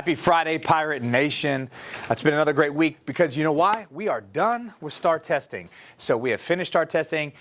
Happy Friday, Pirate Nation. It's been another great week because you know why? We are done with STAR testing. So we have finished our testing.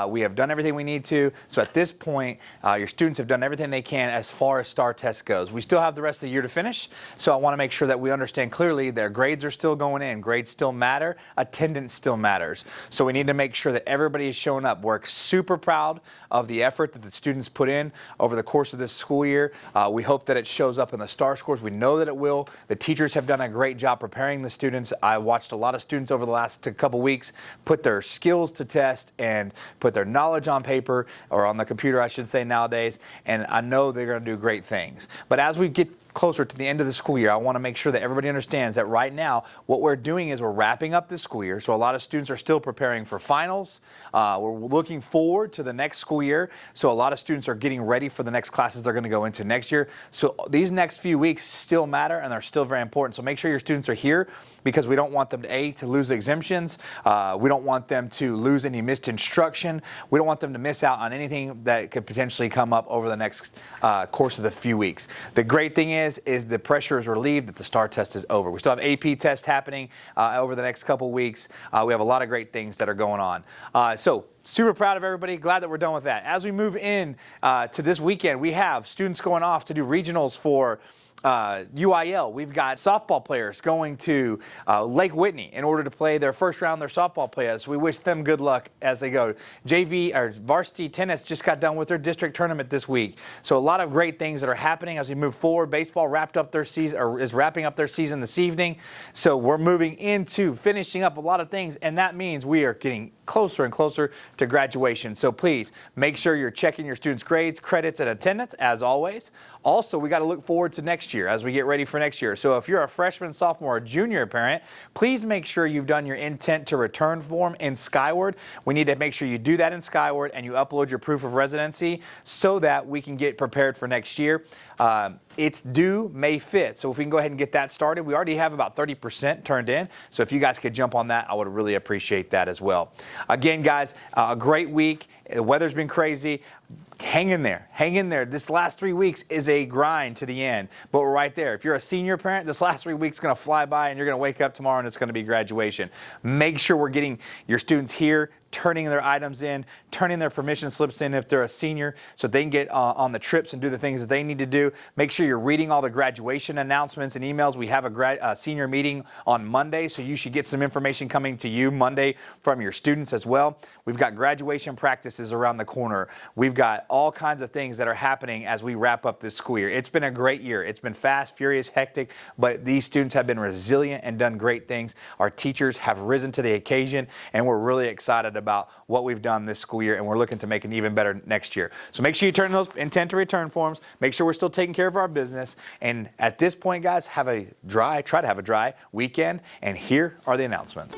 We have done everything we need to. So at this point, your students have done everything they can as far as STAR test goes. We still have the rest of the year to finish. So I want to make sure that we understand clearly their grades are still going in. Grades still matter. Attendance still matters. So we need to make sure that everybody is showing up. We're super proud of the effort that the students put in over the course of this school year. We hope that it shows up in the STAR scores. We know that it will. The teachers have done a great job preparing the students. I watched a lot of students over the last couple weeks put their skills to test and put their knowledge on paper, or on the computer I should say nowadays, and I know they're going to do great things. But as we get closer to the end of the school year, I want to make sure that everybody understands that right now what we're doing is we're wrapping up this school year. So a lot of students are still preparing for finals. We're looking forward to the next school year. So a lot of students are getting ready for the next classes they're going to go into next year. So these next few weeks still matter and they're still very important. So make sure your students are here because we don't want them to lose exemptions. We don't want them to lose any missed instruction. We don't want them to miss out on anything that could potentially come up over the next course of the few weeks. The great thing is the pressure is relieved that the STAR test is over. We still have AP test happening over the next couple weeks. We have a lot of great things that are going on. So super proud of everybody. Glad that we're done with that. As we move in to this weekend, we have students going off to do regionals for UIL. We've got softball players going to Lake Whitney in order to play their first round of their softball players. So we wish them good luck as they go. JV or varsity tennis just got done with their district tournament this week. So a lot of great things that are happening as we move forward. Baseball wrapped up their season, or is wrapping up their season this evening. So we're moving into finishing up a lot of things, and that means we are getting closer and closer to graduation. So please make sure you're checking your students' grades, credits, and attendance as always. Also, we got to look forward to next year as we get ready for next year. So if you're a freshman, sophomore, or junior parent, please make sure you've done your intent to return form in Skyward. We need to make sure you do that in Skyward and you upload your proof of residency so that we can get prepared for next year. It's due May 5th, so if we can go ahead and get that started. We already have about 30% turned in, so if you guys could jump on that, I would really appreciate that as well. Again, guys, a great week. The weather's been crazy. Hang in there. Hang in there. This last 3 weeks is a grind to the end, but we're right there. If you're a senior parent, this last 3 weeks is going to fly by, and you're going to wake up tomorrow and it's going to be graduation. Make sure we're getting your students here, turning their items in, turning their permission slips in if they're a senior so they can get on the trips and do the things that they need to do. Make sure you're reading all the graduation announcements and emails. We have a senior meeting on Monday, so you should get some information coming to you Monday from your students as well. We've got graduation practices around the corner. We've got all kinds of things that are happening as we wrap up this school year. It's been a great year. It's been fast, furious, hectic, but these students have been resilient and done great things. Our teachers have risen to the occasion, and we're really excited about what we've done this school year, and we're looking to make it even better next year. So make sure you turn those intent to return forms. Make sure we're still taking care of our business. And at this point, guys, try to have a dry weekend. And here are the announcements.